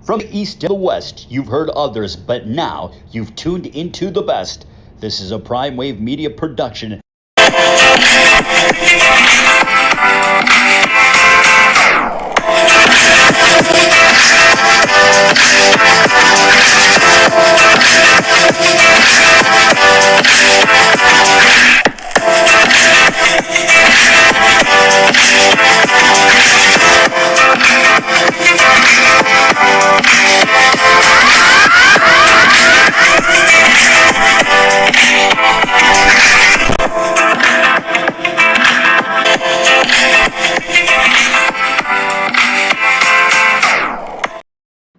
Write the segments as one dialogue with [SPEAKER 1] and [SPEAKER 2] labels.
[SPEAKER 1] From the east to the west, you've heard others, but now you've tuned into the best. This is a Prime Wave Media production.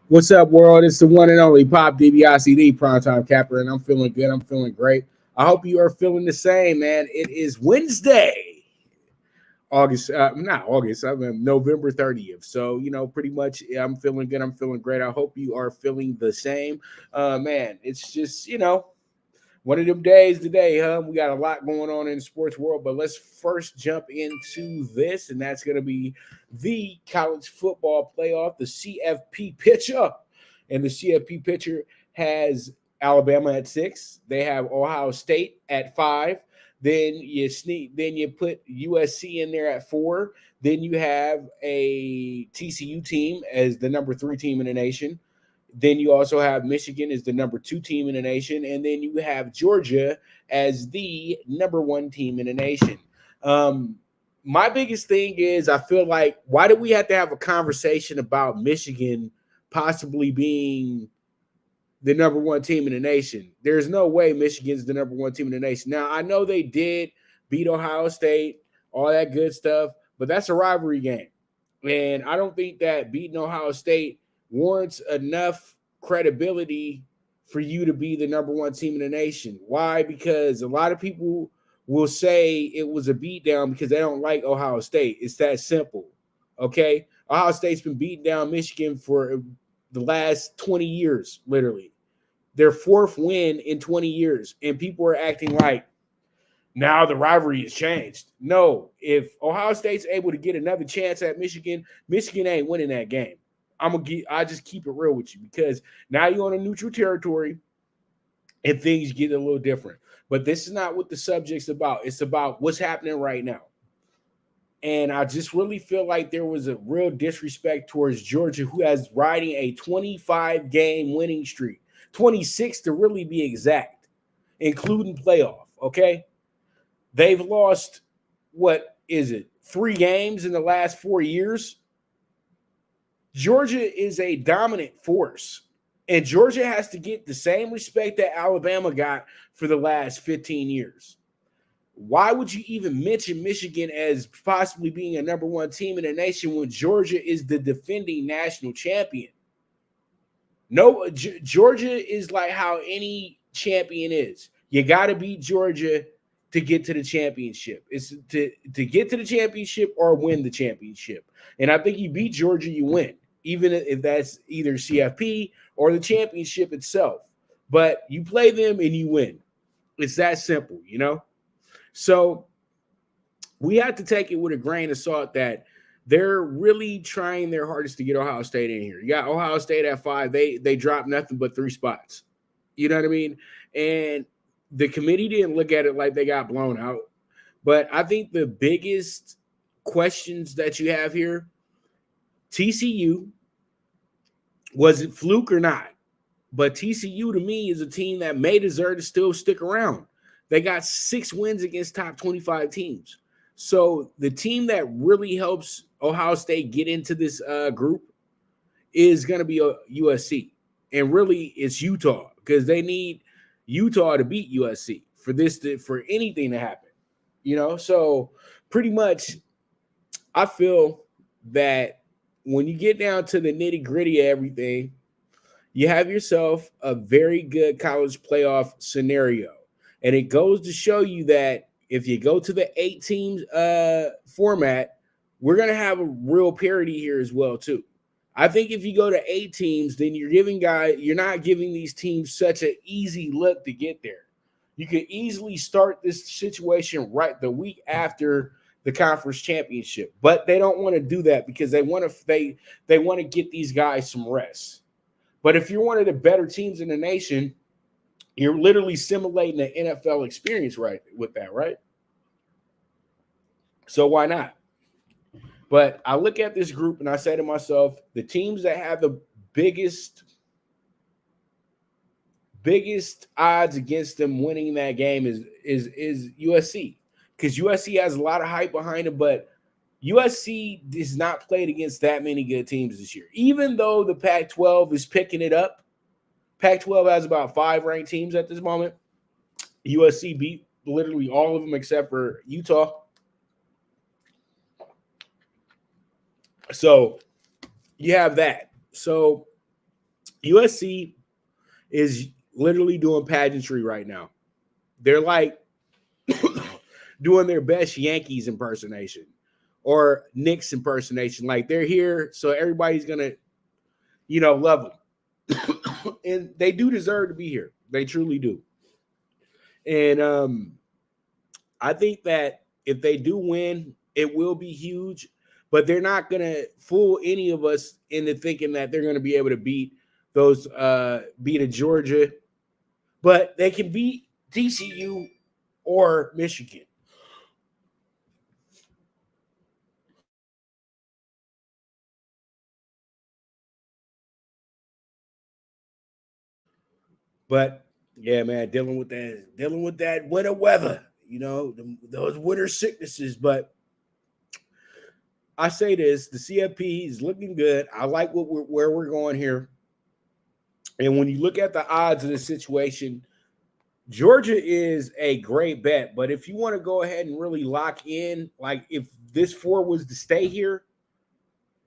[SPEAKER 2] What's up, world? It's the one and only Pop DBICD Primetime Capper, and I'm feeling good. I'm feeling great. I hope you are feeling the same, man. It is Wednesday, November 30th. So, pretty much I'm feeling good. I'm feeling great. I hope you are feeling the same. Man, it's just, one of them days today, huh? We got a lot going on in the sports world, but let's first jump into this, and that's going to be the college football playoff, the CFP pitcher. And the CFP pitcher has Alabama at 6. They have Ohio State at 5. Then you put USC in there at 4. Then you have a TCU team as the number 3 team in the nation. Then you also have Michigan as the number 2 team in the nation. And then you have Georgia as the number 1 team in the nation. My biggest thing is I feel like, why do we have to have a conversation about Michigan possibly being the number 1 team in the nation? There's no way Michigan's the number 1 team in the nation. Now, I know they did beat Ohio State, all that good stuff, but that's a rivalry game. And I don't think that beating Ohio State warrants enough credibility for you to be the number 1 team in the nation. Why? Because a lot of people will say it was a beatdown because they don't like Ohio State. It's that simple, okay? Ohio State's been beating down Michigan for the last 20 years, literally. Their 4th win in 20 years, and people are acting like now the rivalry has changed. No, if Ohio State's able to get another chance at Michigan, Michigan ain't winning that game. I just keep it real with you because now you're on a neutral territory and things get a little different. But this is not what the subject's about. It's about what's happening right now. And I just really feel like there was a real disrespect towards Georgia, who has riding a 25-game winning streak, 26 to really be exact, including playoff, okay? They've lost, 3 games in the last 4 years? Georgia is a dominant force, and Georgia has to get the same respect that Alabama got for the last 15 years. Why would you even mention Michigan as possibly being a number 1 team in the nation when Georgia is the defending national champion? No, Georgia is like how any champion is. You got to beat Georgia to get to the championship. It's to get to the championship or win the championship. And I think you beat Georgia, you win, even if that's either CFP or the championship itself. But you play them and you win. It's that simple, So we have to take it with a grain of salt that they're really trying their hardest to get Ohio State in here. You got Ohio State at 5. They dropped nothing but 3 spots. You know what I mean? And the committee didn't look at it like they got blown out. But I think the biggest questions that you have here, TCU, was it fluke or not? But TCU, to me, is a team that may deserve to still stick around. They got 6 wins against top 25 teams. So the team that really helps Ohio State get into this group is going to be USC. And really, it's Utah, because they need Utah to beat USC for anything to happen. So pretty much I feel that when you get down to the nitty-gritty of everything, you have yourself a very good college playoff scenario. And it goes to show you that if you go to the 8 teams format, we're going to have a real parity here as well, too. I think if you go to 8 teams, then you're not giving these teams such an easy look to get there. You could easily start this situation right the week after the conference championship, but they don't want to do that because they want to get these guys some rest. But if you're one of the better teams in the nation, you're literally simulating the NFL experience right with that, right? So why not? But I look at this group and I say to myself, the teams that have the biggest odds against them winning that game is USC, because USC has a lot of hype behind it, but USC has not played against that many good teams this year. Even though the Pac-12 is picking it up, Pac-12 has about 5 ranked teams at this moment. USC beat literally all of them except for Utah. So you have that. So USC is literally doing pageantry right now. They're like doing their best Yankees impersonation or Knicks impersonation. Like, they're here, so everybody's gonna, love them. And they do deserve to be here. They truly do. And I think that if they do win, it will be huge, but they're not gonna fool any of us into thinking that they're gonna be able to beat a Georgia, but they can beat TCU or Michigan. But yeah, man, dealing with that winter weather, those winter sicknesses. But I say this: the CFP is looking good. I like where we're going here. And when you look at the odds of the situation, Georgia is a great bet. But if you want to go ahead and really lock in, like if this 4 was to stay here,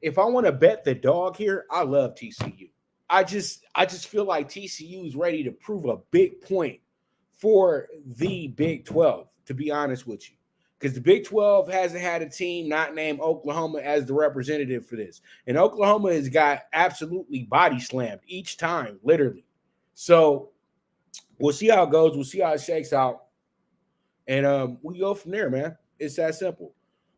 [SPEAKER 2] if I want to bet the dog here, I love TCU. I just feel like TCU is ready to prove a big point for the Big 12, to be honest with you. Because the Big 12 hasn't had a team not named Oklahoma as the representative for this. And Oklahoma has got absolutely body slammed each time, literally. So we'll see how it goes. We'll see how it shakes out. And we go from there, man. It's that simple.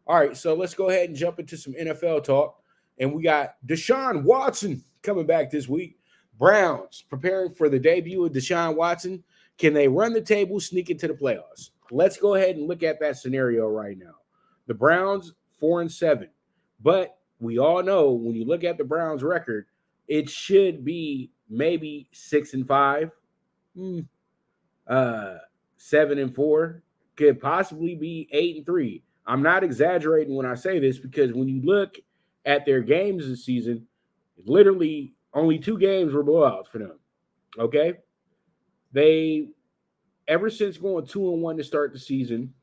[SPEAKER 2] All right, so let's go ahead and jump into some NFL talk. And we got DeShaun Watson coming back this week. Browns preparing for the debut of DeShaun Watson. Can they run the table, sneak into the playoffs? Let's go ahead and look at that scenario right now. The Browns 4-7, but we all know when you look at the Browns record, it should be maybe 6-5, 7-4, could possibly be 8-3. I'm not exaggerating when I say this, because when you look at their games this season, literally only 2 games were blowouts for them. Okay, they ever since going 2-1 to start the season,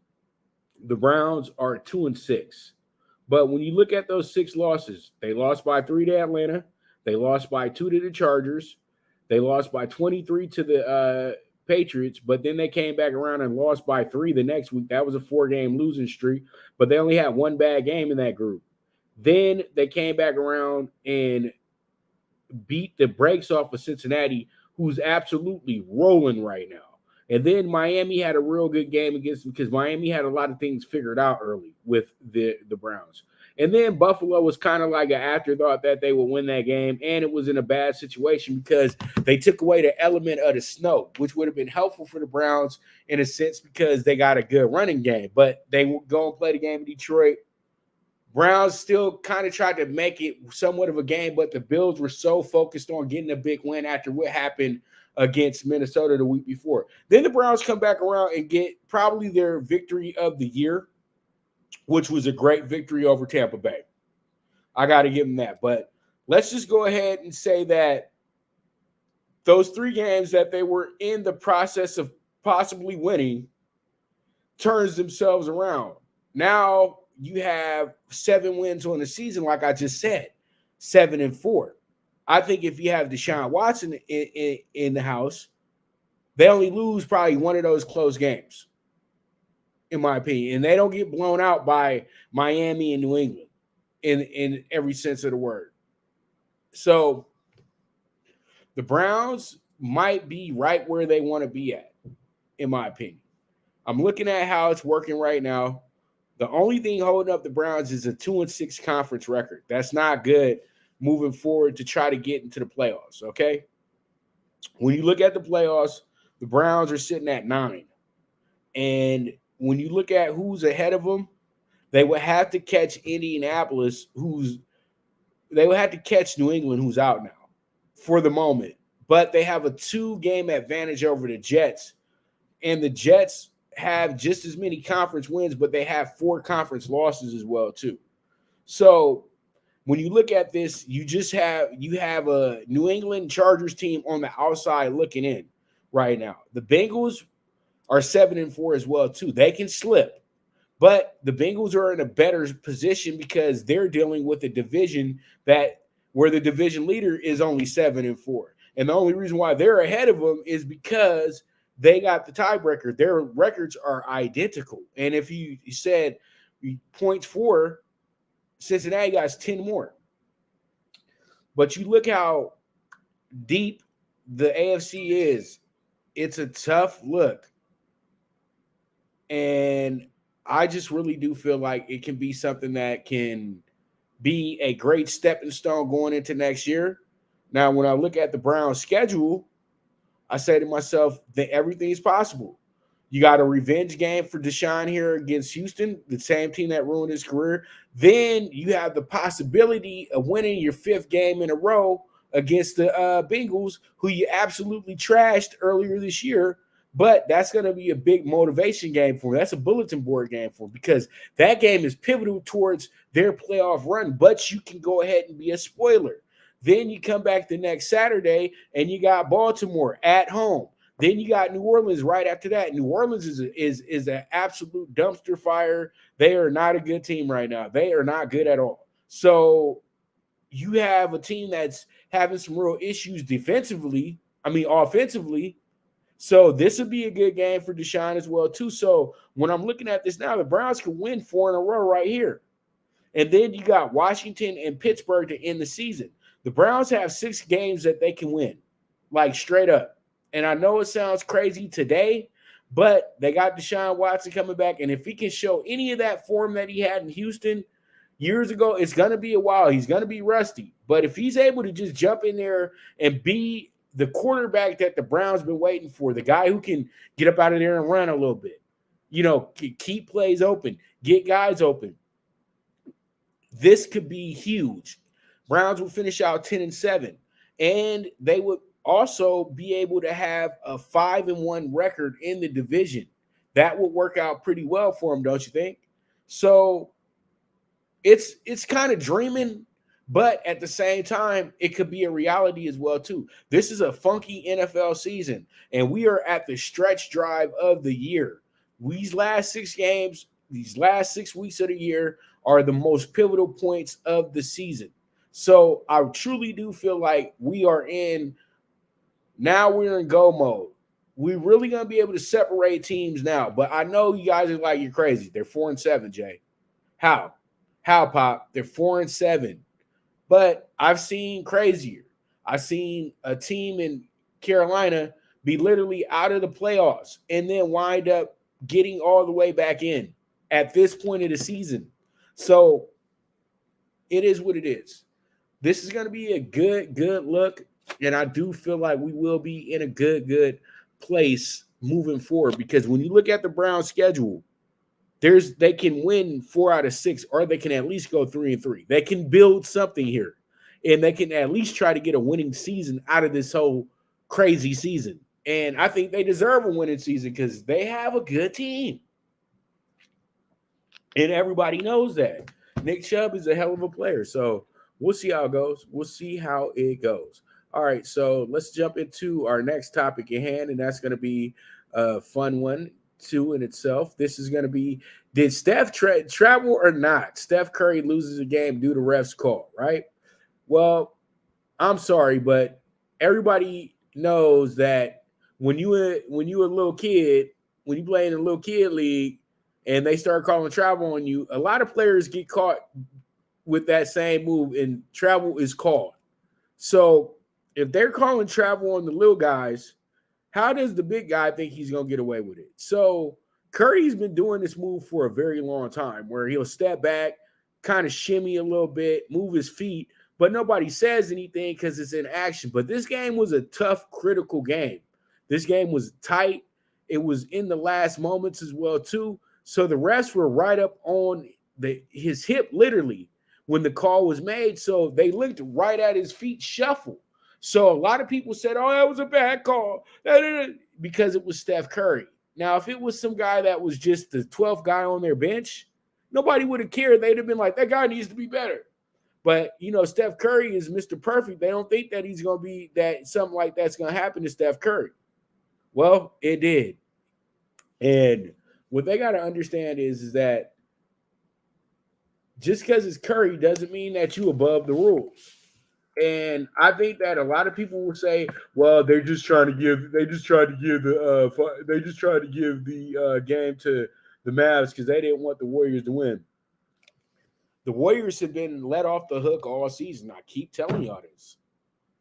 [SPEAKER 2] the Browns are 2-6. But when you look at those 6 losses, they lost by 3 to Atlanta, they lost by 2 to the Chargers, they lost by 23 to the Patriots, but then they came back around and lost by 3 the next week. That was a 4-game losing streak, but they only had 1 bad game in that group. Then they came back around and beat the brakes off of Cincinnati, who's absolutely rolling right now. And then Miami had a real good game against them, because Miami had a lot of things figured out early with the Browns. And then Buffalo was kind of like an afterthought that they would win that game, and it was in a bad situation because they took away the element of the snow, which would have been helpful for the Browns in a sense because they got a good running game. But they would go and play the game in Detroit. Browns still kind of tried to make it somewhat of a game, but the Bills were so focused on getting a big win after what happened against Minnesota the week before. Then the Browns come back around and get probably their victory of the year, which was a great victory over Tampa Bay. I got to give them that. But let's just go ahead and say that those 3 games that they were in the process of possibly winning turns themselves around. Now you have 7 wins on the season, like I just said, 7-4. I think if you have DeShaun Watson in the house, they only lose probably one of those close games, in my opinion. And they don't get blown out by Miami and New England in every sense of the word. So the Browns might be right where they want to be at, in my opinion. I'm looking at how it's working right now. The only thing holding up the Browns is a 2-6 conference record. That's not good moving forward to try to get into the playoffs, okay? When you look at the playoffs, the Browns are sitting at 9. And when you look at who's ahead of them, they would have to catch Indianapolis, they would have to catch New England, who's out now for the moment. But they have a 2-game advantage over the Jets. And the Jets have just as many conference wins, but they have 4 conference losses as well, too. So when you look at this, you have a New England Chargers team on the outside looking in right now. The Bengals are 7-4 as well, too. They can slip. But the Bengals are in a better position because they're dealing with a division where the division leader is only 7-4. And the only reason why they're ahead of them is because they got the tiebreaker. Their records are identical. And if you said points for, Cincinnati got 10 more. But you look how deep the AFC is. It's a tough look. And I just really do feel like it can be something that can be a great stepping stone going into next year. Now, when I look at the Browns' schedule, I say to myself that everything is possible. You got a revenge game for DeShaun here against Houston, the same team that ruined his career. Then you have the possibility of winning your 5th game in a row against the Bengals, who you absolutely trashed earlier this year. But that's going to be a big motivation game for them. That's a bulletin board game for them because that game is pivotal towards their playoff run. But you can go ahead and be a spoiler. Then you come back the next Saturday and you got Baltimore at home. Then you got New Orleans right after that. New Orleans is an absolute dumpster fire. They are not a good team right now. They are not good at all. So you have a team that's having some real issues offensively. So this would be a good game for DeShaun as well, too. So when I'm looking at this now, the Browns can win 4 in a row right here. And then you got Washington and Pittsburgh to end the season. The Browns have 6 games that they can win, like straight up. And I know it sounds crazy today, but they got DeShaun Watson coming back. And if he can show any of that form that he had in Houston years ago, it's going to be a while. He's going to be rusty. But if he's able to just jump in there and be the quarterback that the Browns been waiting for, the guy who can get up out of there and run a little bit, keep plays open, get guys open, this could be huge. Browns will finish out 10-7, and they would also be able to have a 5-1 record in the division. That would work out pretty well for them, don't you think? So it's kind of dreaming, but at the same time, it could be a reality as well, too. This is a funky NFL season, and we are at the stretch drive of the year. These last 6 games, these last 6 weeks of the year are the most pivotal points of the season. So I truly do feel like we're in go mode. We're really going to be able to separate teams now. But I know you guys are like, you're crazy. They're 4-7, Jay. How, Pop? They're 4-7. But I've seen crazier. I've seen a team in Carolina be literally out of the playoffs and then wind up getting all the way back in at this point of the season. So it is what it is. This is going to be a good look. And I do feel like we will be in a good place moving forward, because when you look at the Browns schedule, they can win 4 out of 6, or they can at least go 3-3. They can build something here, and they can at least try to get a winning season out of this whole crazy season. And I think they deserve a winning season because they have a good team. And everybody knows that. Nick Chubb is a hell of a player. So we'll see how it goes. All right, so let's jump into our next topic at hand, and that's going to be a fun one, too, in itself. This is going to be, did Steph travel or not? Steph Curry loses a game due to ref's call, right? Well, I'm sorry, but everybody knows that when you a little kid, when you play in a little kid league and they start calling travel on you, a lot of players get caught with that same move, and travel is called. So if they're calling travel on the little guys, how does the big guy think he's going to get away with it? So Curry's been doing this move for a very long time, where he'll step back, kind of shimmy a little bit, move his feet, but nobody says anything because it's in action. But this game was a tough, critical game. This game was tight. It was in the last moments as well, too. So the refs were right up on his hip, literally, when the call was made. So they looked right at his feet shuffle. So a lot of people said, oh, that was a bad call, because it was Steph Curry. Now, if it was some guy that was just the 12th guy on their bench, nobody would have cared. They'd have been like, that guy needs to be better. But, Steph Curry is Mr. Perfect. They don't think that he's going to be that something like that's going to happen to Steph Curry. Well, it did. And what they got to understand is that just because it's Curry doesn't mean that you above the rules. And I think that a lot of people will say, well, they just tried to give the game to the Mavs because they didn't want the Warriors to win. The Warriors have been let off the hook all season. I keep telling y'all this.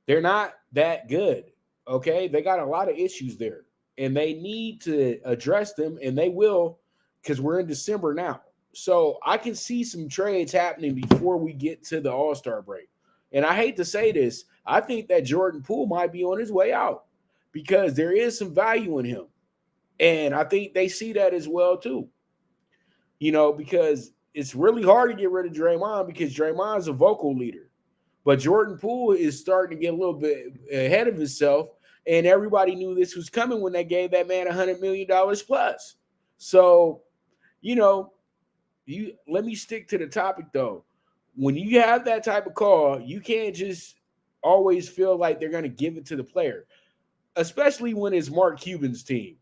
[SPEAKER 2] They're not that good, okay? They got a lot of issues there, and they need to address them, and they will because we're in December now. So I can see some trades happening before we get to the All-Star break. And I hate to say this, I think that Jordan Poole might be on his way out because there is some value in him. And I think they see that as well, too. Because it's really hard to get rid of Draymond because Draymond's a vocal leader. But Jordan Poole is starting to get a little bit ahead of himself. And everybody knew this was coming when they gave that man $100 million plus. So, let me stick to the topic, though. When you have that type of call, you can't just always feel like they're going to give it to the player, especially when it's Mark Cuban's team.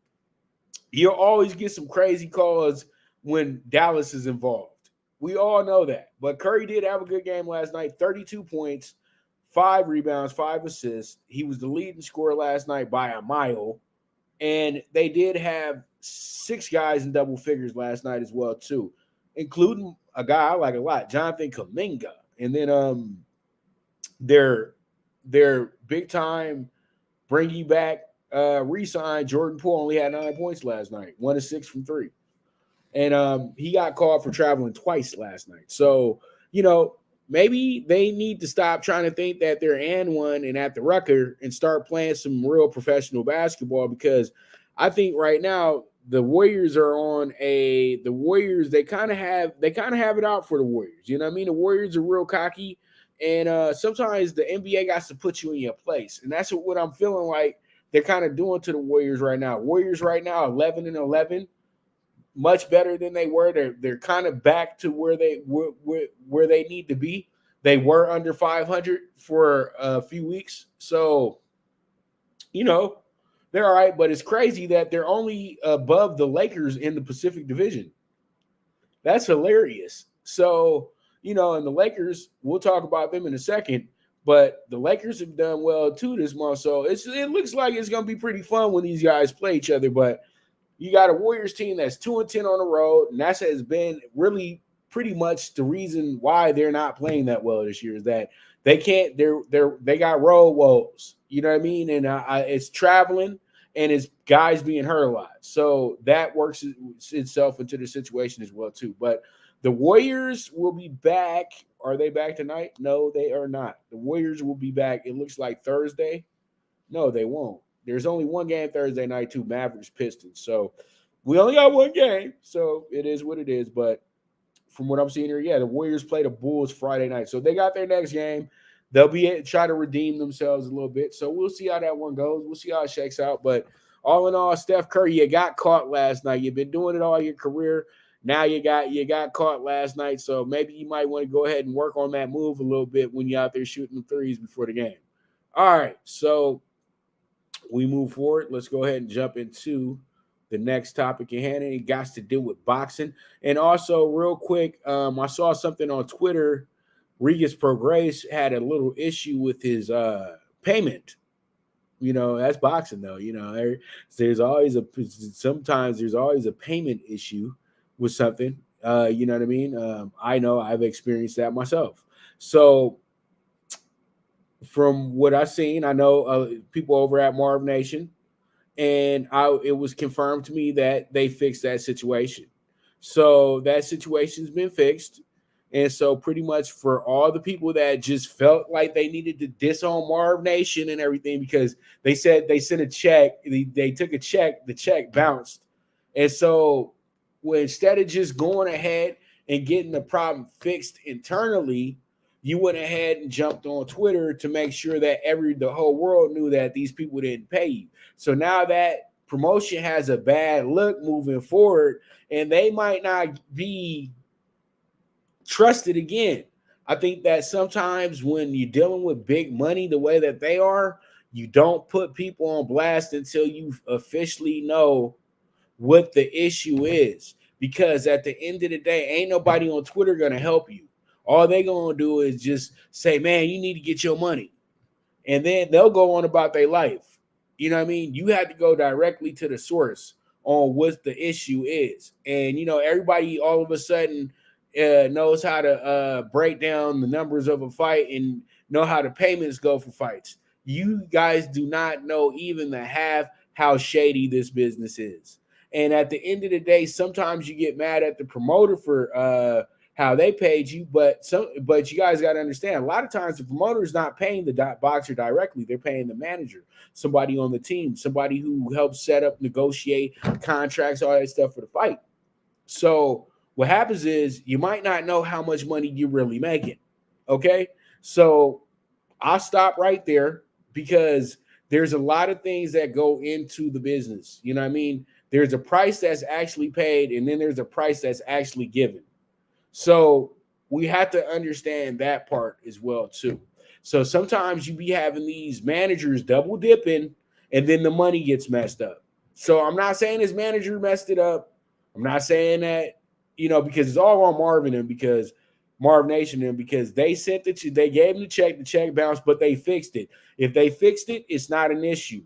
[SPEAKER 2] You'll always get some crazy calls when Dallas is involved. We all know that. But Curry did have a good game last night, 32 points, 5 rebounds, 5 assists. He was the leading scorer last night by a mile. And they did have 6 guys in double figures last night as well, too, including a guy I like a lot, Jonathan Kuminga. And then their big time bring you back re-sign Jordan Poole only had 9 points last night, 1 of 6 from 3. And he got called for traveling twice last night. So, maybe they need to stop trying to think that they're and one and at the Rucker and start playing some real professional basketball, because I think right now the Warriors they kind of have it out for the Warriors. You know what I mean? The Warriors are real cocky, and sometimes the NBA got to put you in your place. And that's what I'm feeling like they're kind of doing to the Warriors right now. Warriors right now 11-11, much better than they were. They're kind of back to where they need to be. They were under 500 for a few weeks. So, they're all right, but it's crazy that they're only above the Lakers in the Pacific Division. That's hilarious. So, and the Lakers, we'll talk about them in a second, but the Lakers have done well too this month. So it looks like it's going to be pretty fun when these guys play each other. But you got a Warriors team that's 2-10 on the road, and that has been really pretty much the reason why they're not playing that well this year, is that they can't. They got road woes. You know what I mean? And it's traveling, and it's guys being hurt a lot. So that works itself into the situation as well too. But the Warriors will be back. Are they back tonight? No, they are not. The Warriors will be back. It looks like Thursday. No, they won't. There's only one game Thursday night, too, Mavericks Pistons. So we only got one game. So it is what it is. But from what I'm seeing here, yeah, the Warriors play the Bulls Friday night. So they got their next game. They'll try to redeem themselves a little bit. So we'll see how that one goes. We'll see how it shakes out. But all in all, Steph Curry, you got caught last night. You've been doing it all your career. Now you got caught last night. So maybe you might want to go ahead and work on that move a little bit when you're out there shooting the threes before the game. All right, so we move forward. Let's go ahead and jump into the next topic at hand. It got to do with boxing. And also, real quick, I saw something on Twitter. Regis Prograis had a little issue with his payment. That's boxing, though. Sometimes there's always a payment issue with something. You know what I mean? I know I've experienced that myself. So from what I've seen, I know people over at Marv Nation, and it was confirmed to me that they fixed that situation. So that situation's been fixed. And so pretty much for all the people that just felt like they needed to disown Marv Nation and everything because they said they sent a check, they took a check, the check bounced. And so instead of just going ahead and getting the problem fixed internally, you went ahead and jumped on Twitter to make sure that the whole world knew that these people didn't pay you. So now that promotion has a bad look moving forward, and they might not be trusted again. I think that sometimes when you're dealing with big money the way that they are, you don't put people on blast until you officially know what the issue is. Because at the end of the day, ain't nobody on Twitter going to help you. All they going to do is just say, man, you need to get your money. And then they'll go on about their life. You know what I mean? You had to go directly to the source on what the issue is. And, everybody all of a sudden knows how to break down the numbers of a fight and know how the payments go for fights. You guys do not know even the half how shady this business is. And at the end of the day, sometimes you get mad at the promoter for how they paid you, but you guys got to understand, a lot of times the promoter is not paying the boxer directly. They're paying the manager, somebody on the team, somebody who helps set up, negotiate contracts, all that stuff for the fight. So what happens is you might not know how much money you're really making. Okay. So I'll stop right there because there's a lot of things that go into the business. You know what I mean? There's a price that's actually paid, and then there's a price that's actually given. So we have to understand that part as well, too. So sometimes you be having these managers double dipping, and then the money gets messed up. So I'm not saying his manager messed it up. I'm not saying that, because it's all on Marvin and because Marv Nation and because they sent they gave him the check bounced, but they fixed it. If they fixed it, it's not an issue.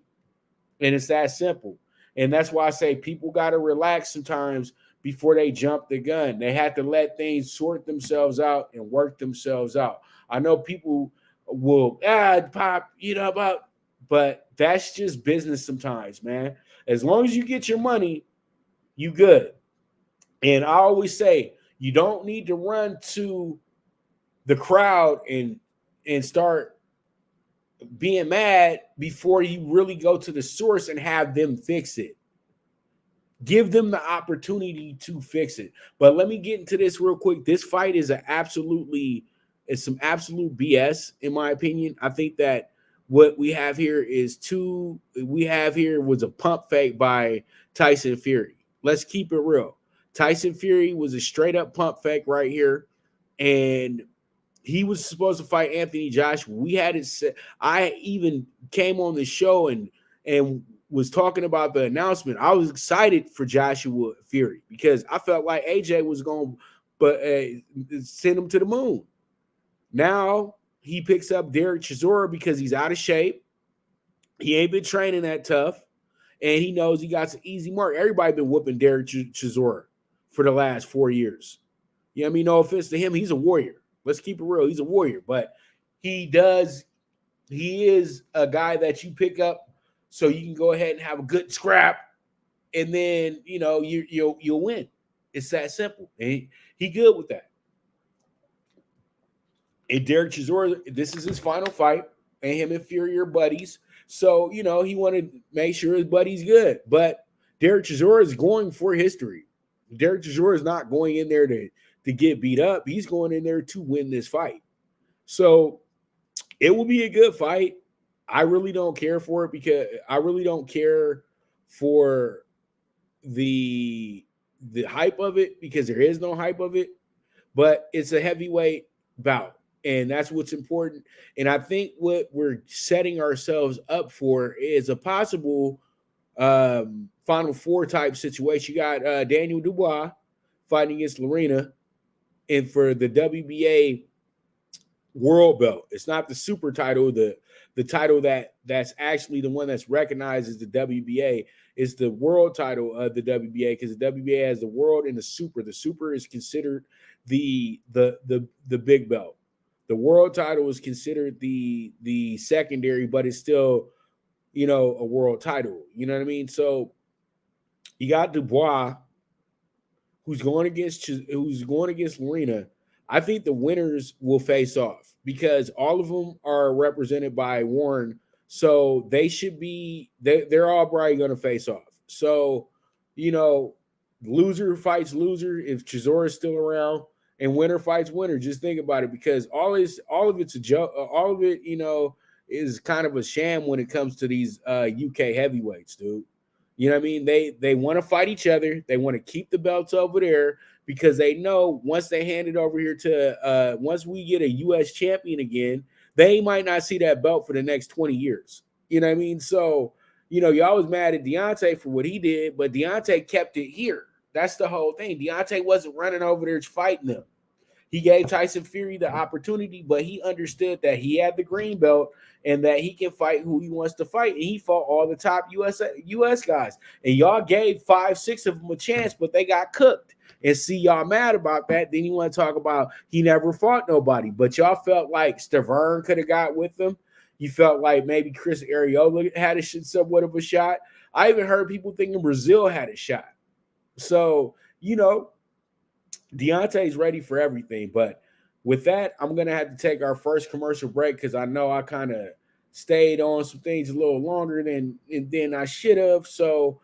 [SPEAKER 2] And it's that simple. And that's why I say people got to relax sometimes before they jump the gun. They have to let things sort themselves out and work themselves out. I know people will pop, but that's just business sometimes, man. As long as you get your money, you good. And I always say you don't need to run to the crowd and start being mad before you really go to the source and have them fix it. Give them the opportunity to fix it. But let me get into this real quick. This fight is some absolute BS, in my opinion. I think that what we have here was a pump fake by Tyson Fury. Let's keep it real. Tyson Fury was a straight up pump fake right here. And he was supposed to fight Anthony Joshua. We had it set. I even came on the show and was talking about the announcement. I was excited for Joshua Fury because I felt like AJ was going to send him to the moon. Now he picks up Derek Chisora because he's out of shape. He ain't been training that tough, and he knows he got some easy mark. Everybody been whooping Derek Chisora for the last 4 years. You know what I mean? No offense to him. He's a warrior. Let's keep it real. He's a warrior, but he is a guy that you pick up so you can go ahead and have a good scrap, and then you'll win. It's that simple. And he good with that. And Derek Chisora, this is his final fight, and him and Fury are buddies. So he wanted to make sure his buddy's good. But Derek Chisora is going for history. Derek Chisora is not going in there to get beat up. He's going in there to win this fight. So it will be a good fight. I really don't care for it because I really don't care for the hype of it because there is no hype of it. But it's a heavyweight bout, and that's what's important. And I think what we're setting ourselves up for is a possible Final Four type situation. You got Daniel Dubois fighting against Lorena, and for the WBA world belt. It's not the super title, the title that's actually the one that's recognized as the WBA. Is the world title of the WBA because the WBA has the world and the super. The super is considered the big belt. The world title is considered the secondary, but it's still a world title. You know what I mean? So you got Dubois, who's going against Lorena. I think the winners will face off because all of them are represented by Warren. So they should be, they're all probably going to face off. So, you know, loser fights loser if Chisora is still around, and winner fights winner. Just think about it, because all of it's a joke. All of it, is kind of a sham when it comes to these UK heavyweights, dude. You know what I mean? They want to fight each other. They want to keep the belts over there because they know once they hand it over here to once we get a US champion again, they might not see that belt for the next 20 years. You know what I mean? So, y'all was mad at Deontay for what he did, but Deontay kept it here. That's the whole thing. Deontay wasn't running over there fighting them. He gave Tyson Fury the opportunity, but he understood that he had the green belt and that he can fight who he wants to fight. And he fought all the top US guys. And y'all gave 5, 6 of them a chance, but they got cooked. And see, y'all mad about that. Then you want to talk about he never fought nobody. But y'all felt like Stavern could have got with them. You felt like maybe Chris Arreola had somewhat of a shot. I even heard people thinking Brazil had a shot. So, Deontay's ready for everything. But with that, I'm going to have to take our first commercial break because I know I kind of stayed on some things a little longer than I should have. So,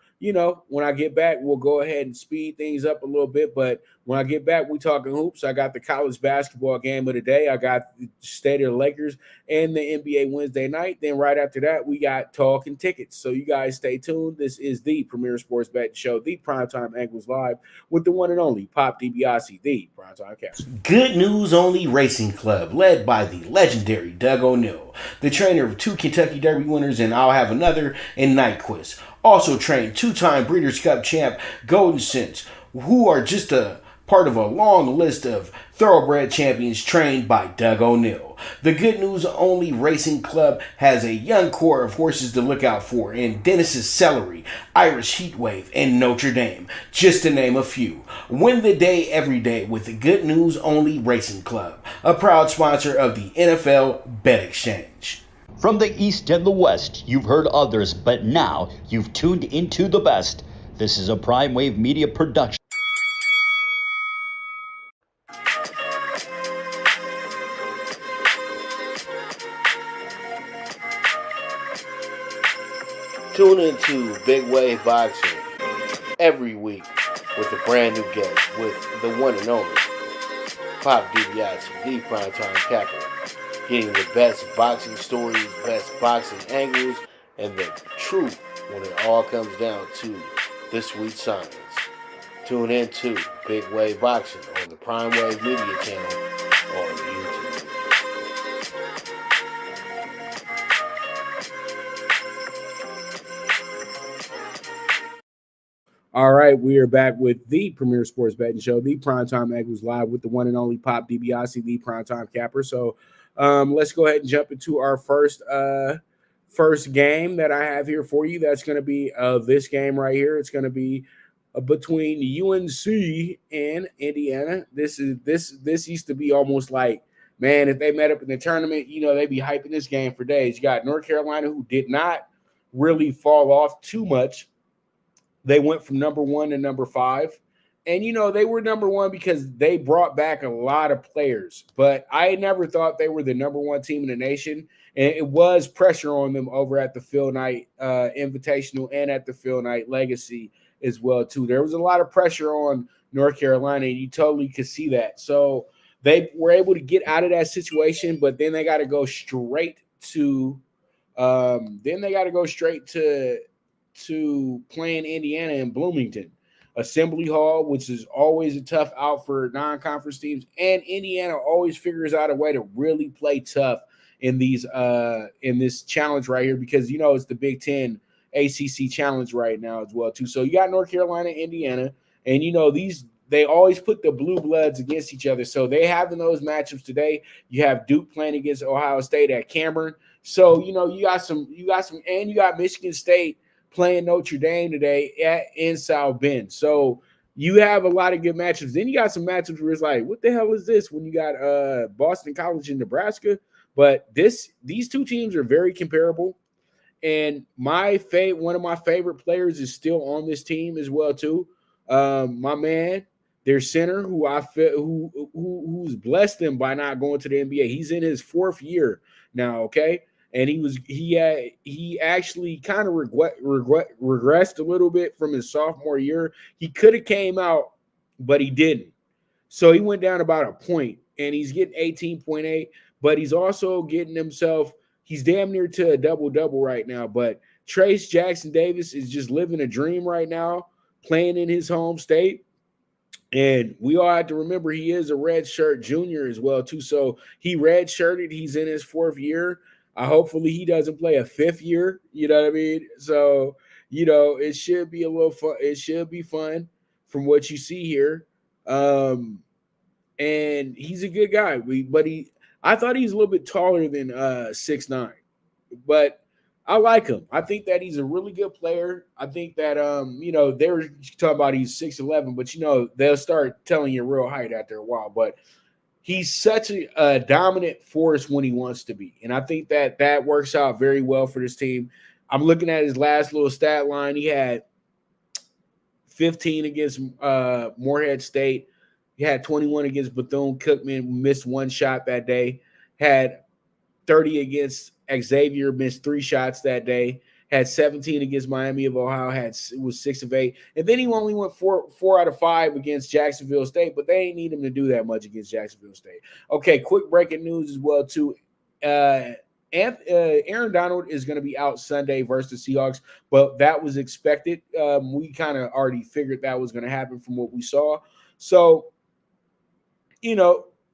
[SPEAKER 2] when I get back, we'll go ahead and speed things up a little bit. But when I get back, we talking hoops. I got the college basketball game of the day. I got the State of the Lakers and the NBA Wednesday night. Then right after that, we got Talkin Tickets. So you guys stay tuned. This is the premier sports betting show, the PrimeTime Angles Live, with the one and only Pop DiBiase, the PrimeTime Captain.
[SPEAKER 3] Good News Only Racing Club, led by the legendary Doug O'Neill, the trainer of 2 Kentucky Derby winners and I'll Have Another and Nyquist. Also trained 2-time Breeders' Cup champ Golden Sense, who are just a part of a long list of thoroughbred champions trained by Doug O'Neill. The Good News Only Racing Club has a young core of horses to look out for in Dennis's Celery, Irish Heatwave, and Notre Dame, just to name a few. Win the day every day with the Good News Only Racing Club, a proud sponsor of the NFL Bet Exchange.
[SPEAKER 1] From the East and the West, you've heard others, but now you've tuned into the best. This is a Prime Wave Media production.
[SPEAKER 4] Tune into Big Wave Boxing every week with a brand new guest with the one and only Pop DiBiase, the PrimeTime Capper, getting the best boxing stories, best boxing angles, and the truth when it all comes down to the sweet science. Tune in to Big Wave Boxing on the Prime Wave Media channel on YouTube.
[SPEAKER 2] All right, we are back with the premier sports betting show, the PrimeTime Angles Live, with the one and only Pop DiBiase, the PrimeTime Capper. So let's go ahead and jump into our first game that I have here for you. That's going to be this game right here. It's going to be between UNC and Indiana. This used to be almost like, man, if they met up in the tournament, they'd be hyping this game for days. You got North Carolina, who did not really fall off too much. They went from number 1 to number 5. And, they were number 1 because they brought back a lot of players. But I never thought they were the number 1 team in the nation. And it was pressure on them over at the Phil Knight Invitational and at the Phil Knight Legacy as well, too. There was a lot of pressure on North Carolina, and you totally could see that. So they were able to get out of that situation, but then they got to go straight to playing Indiana in Bloomington. Assembly Hall, which is always a tough out for non-conference teams, and Indiana always figures out a way to really play tough in this challenge right here because it's the Big Ten ACC challenge right now as well too. So you got North Carolina, Indiana, and they always put the blue bloods against each other. So they have in those matchups today. You have Duke playing against Ohio State at Cameron. So you got Michigan State playing Notre Dame today in South Bend. So you have a lot of good matchups. Then you got some matchups where it's like, what the hell is this when you got Boston College in Nebraska? But these two teams are very comparable. And one of my favorite players is still on this team as well, too. My man, Their center, who I feel who's blessed them by not going to the NBA. He's in his 4th year now, okay? And he actually kind of regressed a little bit from his sophomore year. He could have came out, but he didn't. So he went down about a point, and he's getting 18.8, but he's also getting himself, he's damn near to a double-double right now. But Trace Jackson Davis is just living a dream right now, playing in his home state. And we all have to remember he is a redshirt junior as well, too. So he redshirted. He's in his 4th year. Hopefully he doesn't play a 5th year. You know what I mean? So, it should be a little fun. It should be fun from what you see here. And he's a good guy. I thought he's a little bit taller than 6'9", but I like him. I think that he's a really good player. I think that they were talking about he's 6'11", but they'll start telling you real height after a while. But he's such a dominant force when he wants to be, and I think that works out very well for this team. I'm looking at his last little stat line. He had 15 against Morehead State. He had 21 against Bethune-Cookman, missed 1 shot that day. Had 30 against Xavier, missed 3 shots that day. Had 17 against Miami of Ohio, was 6 of 8. And then he only went 4 out of 5 against Jacksonville State, but they ain't need him to do that much against Jacksonville State. Okay, quick breaking news as well, too. Aaron Donald is going to be out Sunday versus the Seahawks, but that was expected. We kind of already figured that was going to happen from what we saw. So,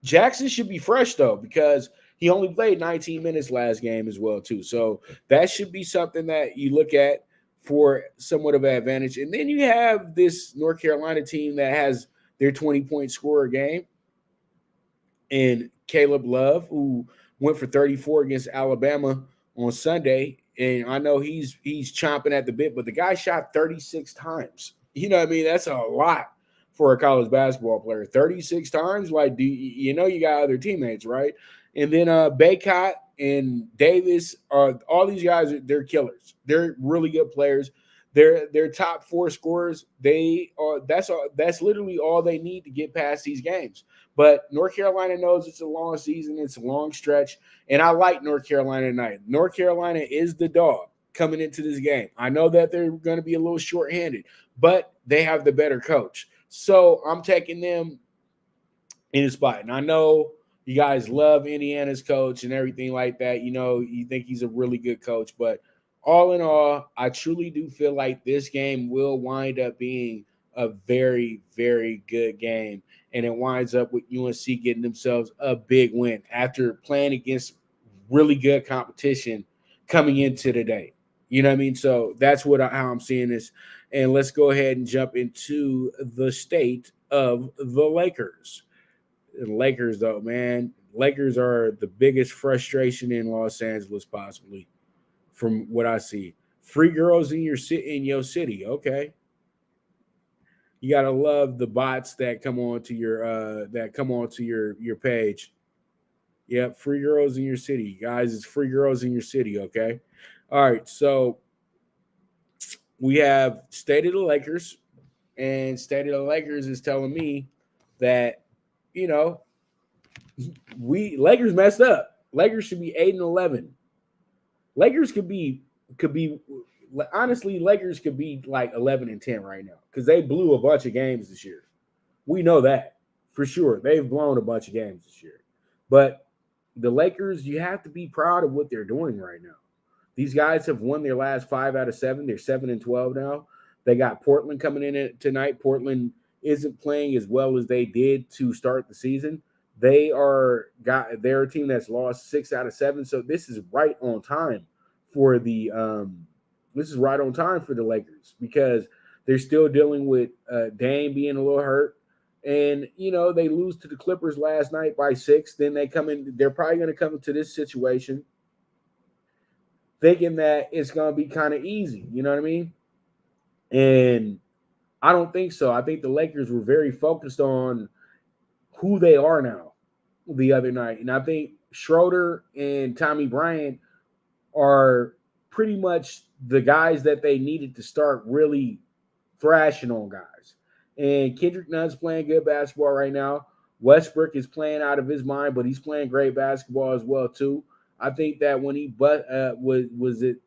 [SPEAKER 2] Jackson should be fresh, though, because he only played 19 minutes last game as well, too. So that should be something that you look at for somewhat of an advantage. And then you have this North Carolina team that has their 20-point scorer game. And Caleb Love, who went for 34 against Alabama on Sunday. And I know he's chomping at the bit, but the guy shot 36 times. You know what I mean? That's a lot for a college basketball player. 36 times? Like, you got other teammates, right? And then Baycott and Davis, all these guys, they're killers. They're really good players. They're top 4 scorers. That's literally all they need to get past these games. But North Carolina knows it's a long season. It's a long stretch. And I like North Carolina tonight. North Carolina is the dog coming into this game. I know that they're going to be a little shorthanded, but they have the better coach. So I'm taking them in a spot. And I know you guys love Indiana's coach and everything like that. You think he's a really good coach. But all in all, I truly do feel like this game will wind up being a very, very good game. And it winds up with UNC getting themselves a big win after playing against really good competition coming into the day. You know what I mean? So that's how I'm seeing this. And let's go ahead and jump into the state of the Lakers. The Lakers, though, man. Lakers are the biggest frustration in Los Angeles, possibly, from what I see. Free girls in your city, okay. You gotta love the bots that come onto your page. Yeah, free girls in your city, guys. It's free girls in your city, okay. All right, so we have State of the Lakers, and State of the Lakers is telling me that Lakers messed up. Lakers should be 8-11. Lakers could be honestly, Lakers could be like 11-10 right now because they blew a bunch of games this year. We know that for sure. They've blown a bunch of games this year. But the Lakers, you have to be proud of what they're doing right now. These guys have won their last 5 out of 7. They're 7-12 now. They got Portland coming in tonight. Portland isn't playing as well as they did to start the season. They're a team that's lost 6 out of 7. So this is right on time for the Lakers because they're still dealing with Dame being a little hurt. And, they lose to the Clippers last night by 6. Then they're probably going to come into this situation thinking that it's going to be kind of easy. You know what I mean? And I don't think so. I think the Lakers were very focused on who they are now the other night. And I think Schroeder and Tommy Bryant are pretty much the guys that they needed to start really thrashing on guys. And Kendrick Nunn's playing good basketball right now. Westbrook is playing out of his mind, but he's playing great basketball as well too. I think that when he was it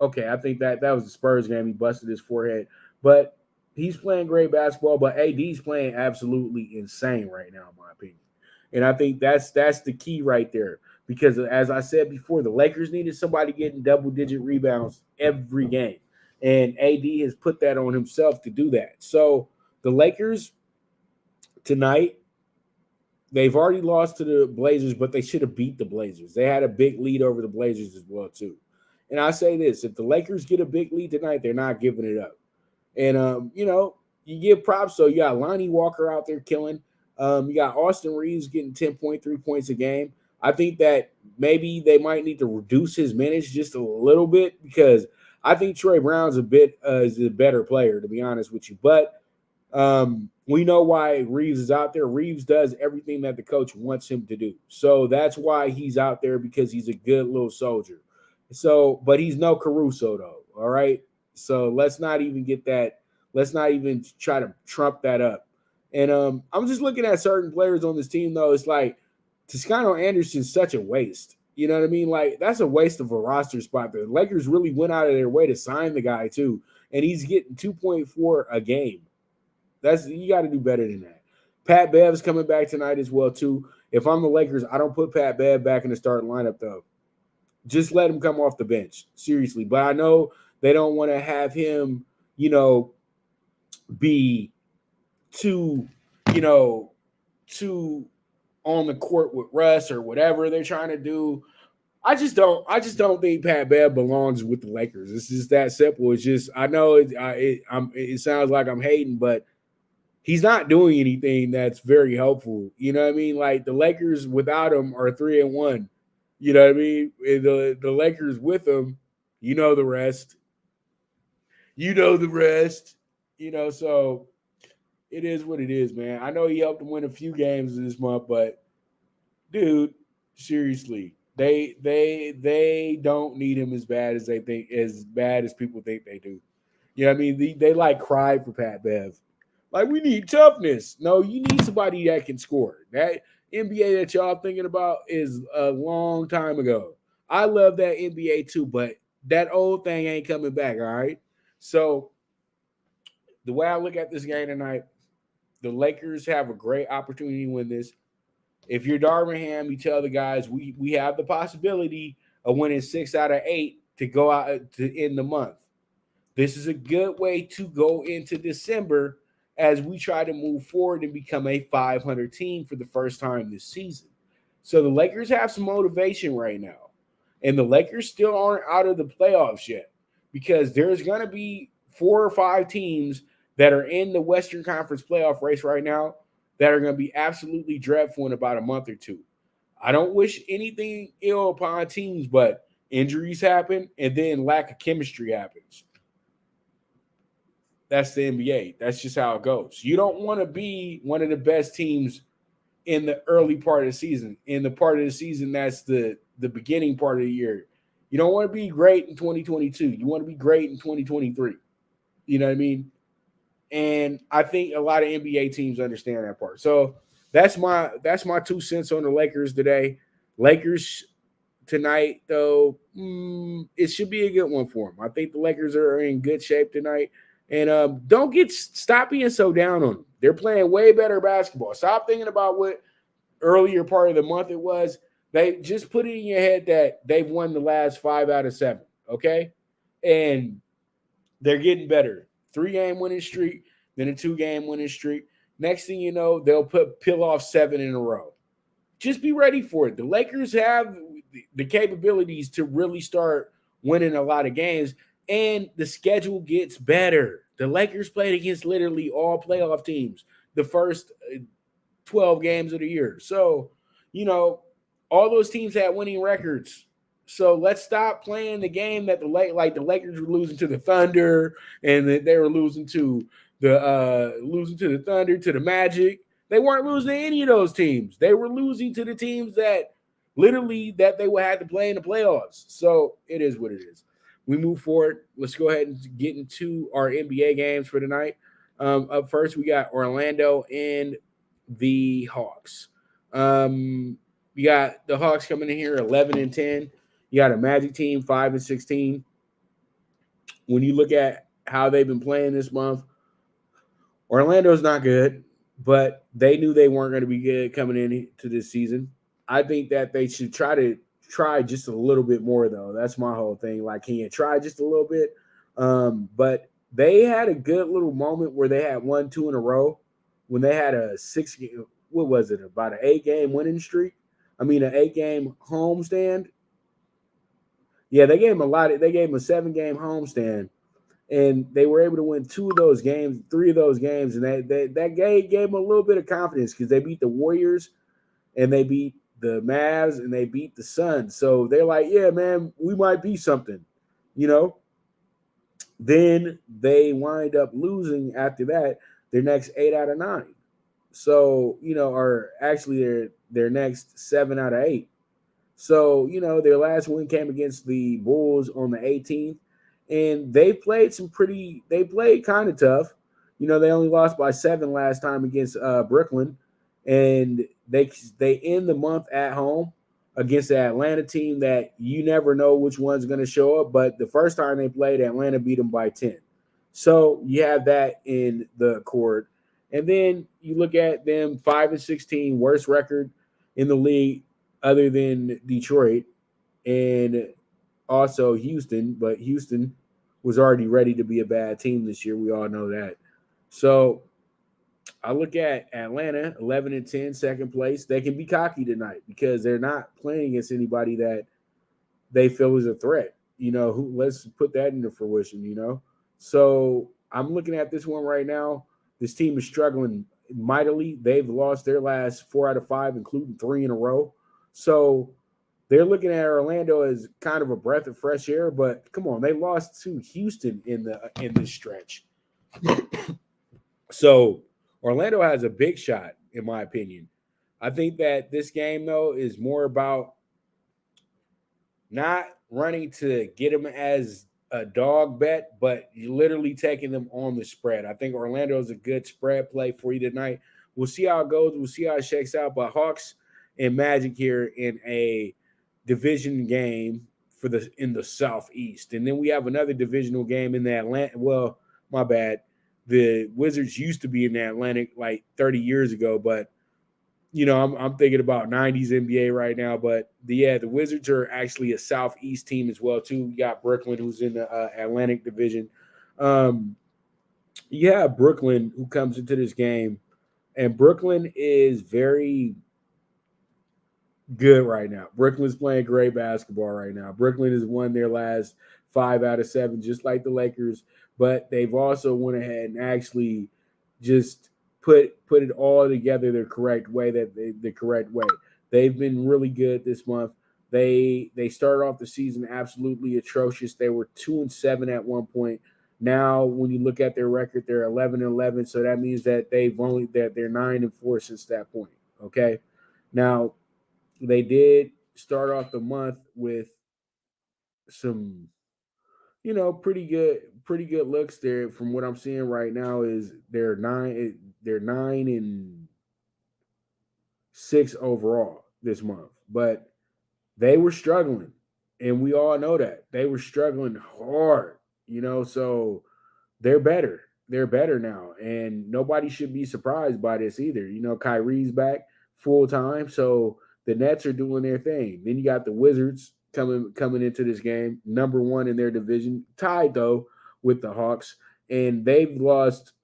[SPEAKER 2] okay, I think that was the Spurs game. He busted his forehead, but he's playing great basketball. But AD's playing absolutely insane right now, in my opinion. And I think that's the key right there. Because as I said before, the Lakers needed somebody getting double-digit rebounds every game. And AD has put that on himself to do that. So the Lakers tonight, they've already lost to the Blazers, but they should have beat the Blazers. They had a big lead over the Blazers as well, too. And I say this, if the Lakers get a big lead tonight, they're not giving it up. And, you give props. So you got Lonnie Walker out there killing. You got Austin Reeves getting 10.3 points a game. I think that maybe they might need to reduce his minutes just a little bit because I think Troy Brown's is a better player, to be honest with you. But we know why Reeves is out there. Reeves does everything that the coach wants him to do. So that's why he's out there, because he's a good little soldier. So, but he's no Caruso, though. All right. So let's not even get that. Let's not even try to trump that up. And I'm just looking at certain players on this team, though. It's like Toscano Anderson's such a waste. You know what I mean? Like, that's a waste of a roster spot. The Lakers really went out of their way to sign the guy, too. And he's getting 2.4 a game. You got to do better than that. Pat Bev's coming back tonight as well, too. If I'm the Lakers, I don't put Pat Bev back in the starting lineup, though. Just let him come off the bench, seriously. But I know they don't want to have him, be too on the court with Russ or whatever they're trying to do. I just don't think Pat Bev belongs with the Lakers. It's just that simple. It's just, I know it sounds like I'm hating, but he's not doing anything that's very helpful. You know what I mean? Like, the Lakers without him are 3-1. You know what I mean? And the Lakers with him, the rest. So it is what it is, man. I know he helped them win a few games this month, but dude, seriously, they don't need him as bad as people think they do. You know what I mean? They like cry for Pat Bev. Like, we need toughness. No, you need somebody that can score. That NBA that y'all thinking about is a long time ago. I love that NBA too, but that old thing ain't coming back, all right? So the way I look at this game tonight, the Lakers have a great opportunity to win this. If you're Darvin Ham, you tell the guys we have the possibility of winning 6 out of 8 to go out to end the month. This is a good way to go into December as we try to move forward and become a 500 team for the first time this season. So the Lakers have some motivation right now. And the Lakers still aren't out of the playoffs yet, because there's going to be 4 or 5 teams that are in the Western Conference playoff race right now that are going to be absolutely dreadful in about a month or two. I don't wish anything ill upon teams, but injuries happen and then lack of chemistry happens. That's the NBA. That's just how it goes. You don't want to be one of the best teams in the early part of the season. In the part of the season, that's the beginning part of the year. You don't want to be great in 2022. You want to be great in 2023. You know what I mean? And I think a lot of NBA teams understand that part. So that's my 2 cents on the Lakers today. Lakers tonight, though, it should be a good one for them. I think the Lakers are in good shape tonight. And stop being so down on them. They're playing way better basketball. Stop thinking about what earlier part of the month it was. They just put it in your head that they've won the last 5 out of 7, okay? And they're getting better. 3-game winning streak, then a 2-game winning streak. Next thing you know, they'll peel off 7 in a row. Just be ready for it. The Lakers have the capabilities to really start winning a lot of games, and the schedule gets better. The Lakers played against literally all playoff teams the first 12 games of the year. So, all those teams had winning records. So let's stop playing the game that the Lakers were losing to the Thunder, and that they were losing to the Thunder, to the Magic. They weren't losing to any of those teams. They were losing to the teams that they would have to play in the playoffs. So it is what it is. We move forward. Let's go ahead and get into our NBA games for tonight. Up first, we got Orlando and the Hawks. You got the Hawks coming in here 11-10. You got a Magic team 5-16. When you look at how they've been playing this month, Orlando's not good, but they knew they weren't going to be good coming into this season. I think that they should try just a little bit more, though. That's my whole thing. Like, can you try just a little bit? But they had a good little moment where they had 1-2 in a row when they had a 6-game, what was it, about an 8-game winning streak? I mean, an 8-game homestand. Yeah, they gave them they gave them a 7-game homestand, and they were able to win 2 of those games, 3 of those games, and that gave them a little bit of confidence because they beat the Warriors and they beat the Mavs and they beat the Suns. So they're like, yeah, man, we might be something, you know. Then they wind up losing after that their next 8 out of 9. So, or actually their next 7 out of 8. So, their last win came against the Bulls on the 18th, and they played kind of tough. They only lost by 7 last time against Brooklyn, and they end the month at home against the Atlanta team that you never know which one's going to show up. But the first time they played, Atlanta beat them by 10. So you have that in the court. And then you look at them 5-16, worst record in the league other than Detroit and also Houston. But Houston was already ready to be a bad team this year. We all know that. So I look at Atlanta, 11-10, second place. They can be cocky tonight because they're not playing against anybody that they feel is a threat. Let's put that into fruition, So I'm looking at this one right now. This team is struggling mightily. They've lost their last 4 out of 5, including 3 in a row. So they're looking at Orlando as kind of a breath of fresh air, but come on, they lost to Houston in this stretch. So Orlando has a big shot, in my opinion. I think that this game, though, is more about not running to get them as a dog bet, but you literally taking them on the spread. I think Orlando is a good spread play for you tonight. We'll see how it goes. We'll see how it shakes out. But Hawks and Magic here in a division game in the Southeast. And then we have another divisional game in the Atlantic. Well, my bad. The Wizards used to be in the Atlantic like 30 years ago, but I'm thinking about 90s NBA right now. But the Wizards are actually a Southeast team as well too. You got Brooklyn, who's in the Atlantic division. You have Brooklyn, who comes into this game, and Brooklyn is very good right now. Brooklyn's playing great basketball right now. Brooklyn has won their last 5 out of 7, just like the Lakers, but they've also went ahead and actually just put it all together the correct way. They've been really good this month. They started off the season absolutely atrocious. They were 2-7 at one point. Now, when you look at their record, they're 11-11. So that means that they're 9-4 since that point. Okay. Now, they did start off the month with some, pretty good looks there. From what I'm seeing right now, is they're 9-6 overall this month, but they were struggling, and we all know that they were struggling hard. So they're better. They're better now, and nobody should be surprised by this either. Kyrie's back full time, so the Nets are doing their thing. Then you got the Wizards coming into this game, number 1 in their division, tied though with the Hawks, and they had lost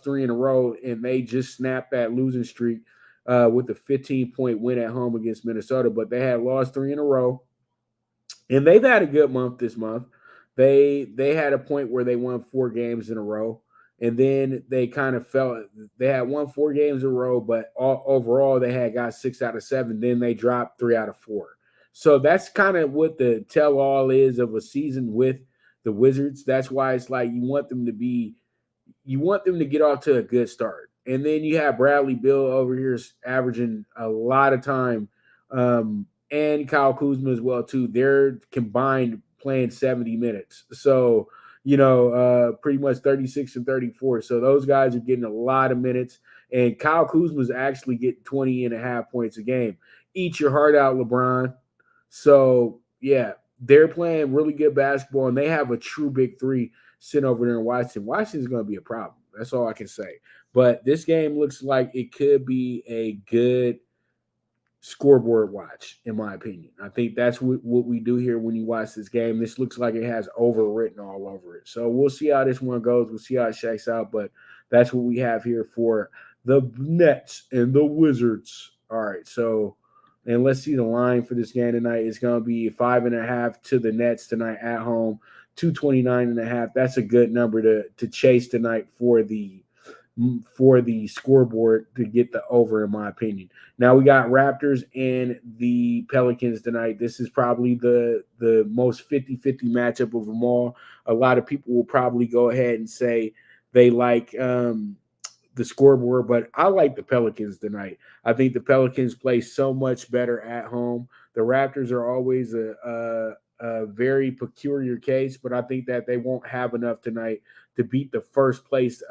[SPEAKER 2] 3 in a row, and they just snapped that losing streak with a 15-point win at home against Minnesota. But they had lost 3 in a row, and they've had a good month this month. They had a point where they won 4 games in a row, and then they kind of fell. They had won 4 games in a row, but overall they had got 6 out of 7. Then they dropped 3 out of 4. So that's kind of what the tell-all is of a season with the Wizards. That's why it's like you want them to get off to a good start. And then you have Bradley Beal over here averaging a lot of time, and Kyle Kuzma as well too. They're combined playing 70 minutes. So, pretty much 36 and 34. So those guys are getting a lot of minutes. And Kyle Kuzma's actually getting 20.5 points a game. Eat your heart out, LeBron. So, yeah, they're playing really good basketball, and they have a true big three sitting over there in Washington. Washington's going to be a problem. That's all I can say. But this game looks like it could be a good scoreboard watch, in my opinion. I think that's what we do here when you watch this game. This looks like it has overwritten all over it. So we'll see how this one goes. We'll see how it shakes out, but that's what we have here for the Nets and the Wizards. All right, so and let's see the line for this game tonight. It's going to be 5.5 to the Nets tonight at home, 229.5. That's a good number to chase tonight for the scoreboard to get the over, in my opinion. Now we got Raptors and the Pelicans tonight. This is probably the most 50-50 matchup of them all. A lot of people will probably go ahead and say they like the scoreboard, but I like the Pelicans tonight. I think the Pelicans play so much better at home. The Raptors are always a very peculiar case, but I think that they won't have enough tonight to beat the first place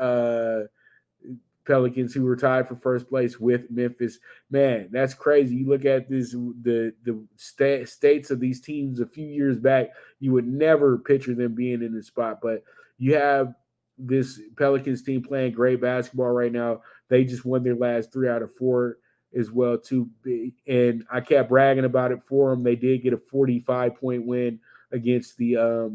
[SPEAKER 2] Pelicans, who were tied for first place with Memphis. Man, that's crazy. You look at this, the states of these teams a few years back, you would never picture them being in this spot, but you have this Pelicans team playing great basketball right now. They just won their last 3 out of 4 as well, too. And I kept bragging about it for them. They did get a 45-point win against the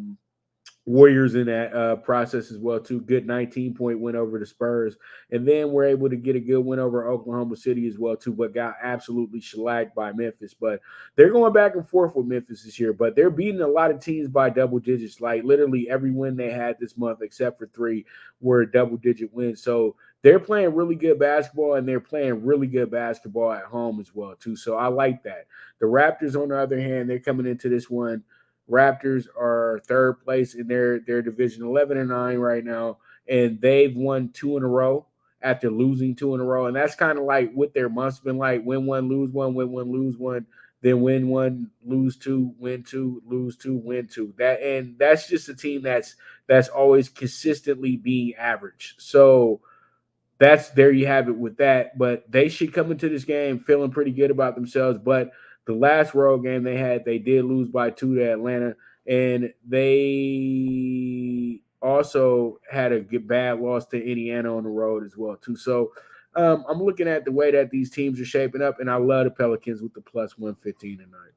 [SPEAKER 2] Warriors in that process as well, too. Good 19-point win over the Spurs. And then we're able to get a good win over Oklahoma City as well, too, but got absolutely shellacked by Memphis. But they're going back and forth with Memphis this year, but they're beating a lot of teams by double digits. Like literally every win they had this month, except for 3, were double-digit wins. So they're playing really good basketball, and they're playing really good basketball at home as well, too. So I like that. The Raptors, on the other hand, they're coming into this one. Raptors are third place in their division, 11-9 right now, and they've won 2 in a row after losing 2 in a row. And that's kind of like what their month's been like: win 1, lose 1, win 1, lose 1, then win 1, lose 2, win 2, lose 2, win 2. That's just a team that's always consistently being average. So there you have it with that. But they should come into this game feeling pretty good about themselves. But the last road game they had, they did lose by 2 to Atlanta, and they also had a bad loss to Indiana on the road as well, too. So I'm looking at the way that these teams are shaping up, and I love the Pelicans with the plus 115 tonight.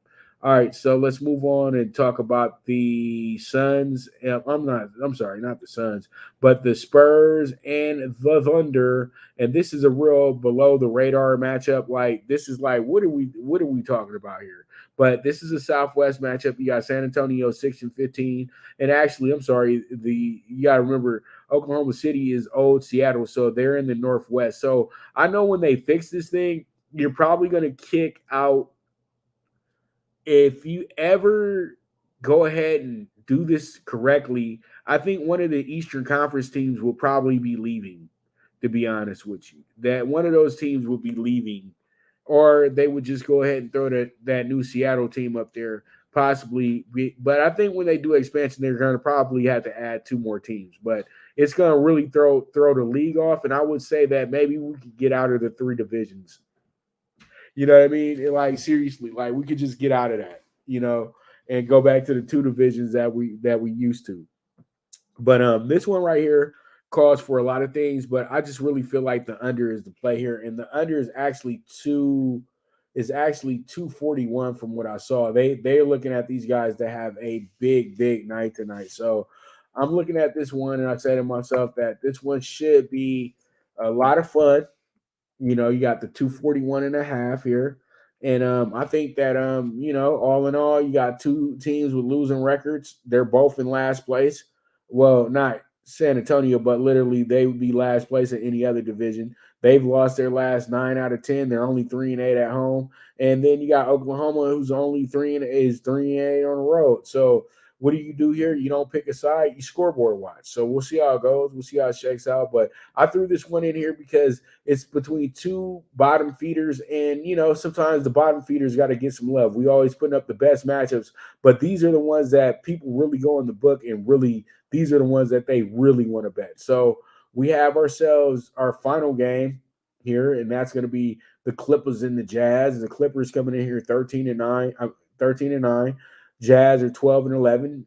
[SPEAKER 2] All right, so let's move on and talk about the Suns. I'm sorry, not the Suns, but the Spurs and the Thunder. And this is a real below the radar matchup. Like this is like what are we talking about here? But this is a Southwest matchup. You got San Antonio 6-15, and actually, I'm sorry, you got to remember Oklahoma City is old Seattle, so they're in the Northwest. So I know when they fix this thing, you're probably going to kick out. If you ever go ahead and do this correctly, I think one of the Eastern Conference teams will probably be leaving, to be honest with you. That one of those teams will be leaving, or they would just go ahead and throw that new Seattle team up there, possibly. But I think when they do expansion, they're going to probably have to add 2 more teams. But it's going to really throw the league off, and I would say that maybe we could get out of the 3 divisions. You know what I mean? Like seriously, like we could just get out of that, and go back to the 2 divisions that we used to. But this one right here calls for a lot of things, but I just really feel like the under is the play here, and the under is actually 241 from what I saw. They're looking at these guys that have a big night tonight. So I'm looking at this one, and I say to myself that this one should be a lot of fun. You got the 241.5 here. And I think that, all in all, you got 2 teams with losing records. They're both in last place. Well, not San Antonio, but literally they would be last place in any other division. They've lost their last 9 out of 10. They're only 3-8 at home. And then you got Oklahoma, who's only 3-8 on the road. So what do here? You don't pick a side, you scoreboard watch. So we'll see how it goes. We'll see how it shakes out. But I threw this one in here because it's between two bottom feeders, and sometimes the bottom feeders got to get some love. We always putting up the best matchups, but these are the ones that people really go in the book, and really these are the ones that they really want to bet. So we have ourselves our final game here, and that's going to be the Clippers and the Jazz. The Clippers coming in here 13-9, 13-9. Jazz are 12-11.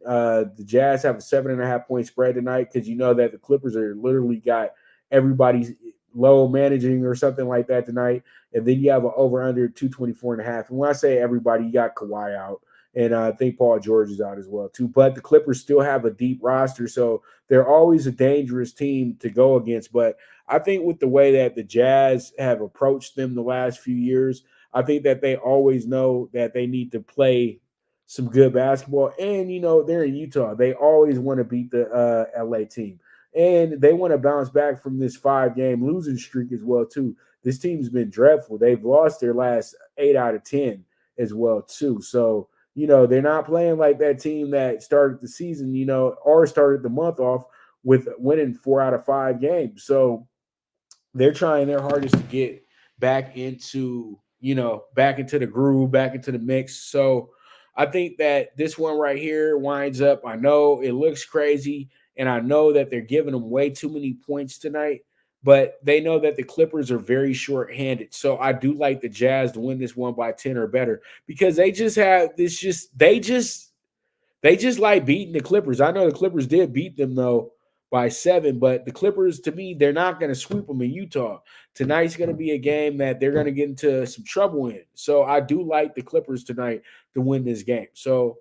[SPEAKER 2] The Jazz have a 7.5 point spread tonight because you know that the Clippers are literally got everybody's low managing or something like that tonight. And then you have an over under 224.5. And when I say everybody, you got Kawhi out. And I think Paul George is out as well, too. But the Clippers still have a deep roster, so they're always a dangerous team to go against. But I think with the way that the Jazz have approached them the last few years, I think that they always know that they need to play some good basketball. And, they're in Utah. They always want to beat the LA team. And they want to bounce back from this 5-game losing streak as well, too. This team's been dreadful. They've lost their last 8 out of 10 as well, too. So, they're not playing like that team that started the season, or started the month off with winning 4 out of 5 games. So they're trying their hardest to get back into, back into the groove, back into the mix. So I think that this one right here winds up. I know it looks crazy, and I know that they're giving them way too many points tonight, but they know that the Clippers are very short-handed. So I do like the Jazz to win this one by 10 or better because they just have this they just like beating the Clippers. I know the Clippers did beat them though by 7, but the Clippers, to me, they're not going to sweep them in Utah. Tonight's going to be a game that they're going to get into some trouble in. So I do like the Clippers tonight to win this game. So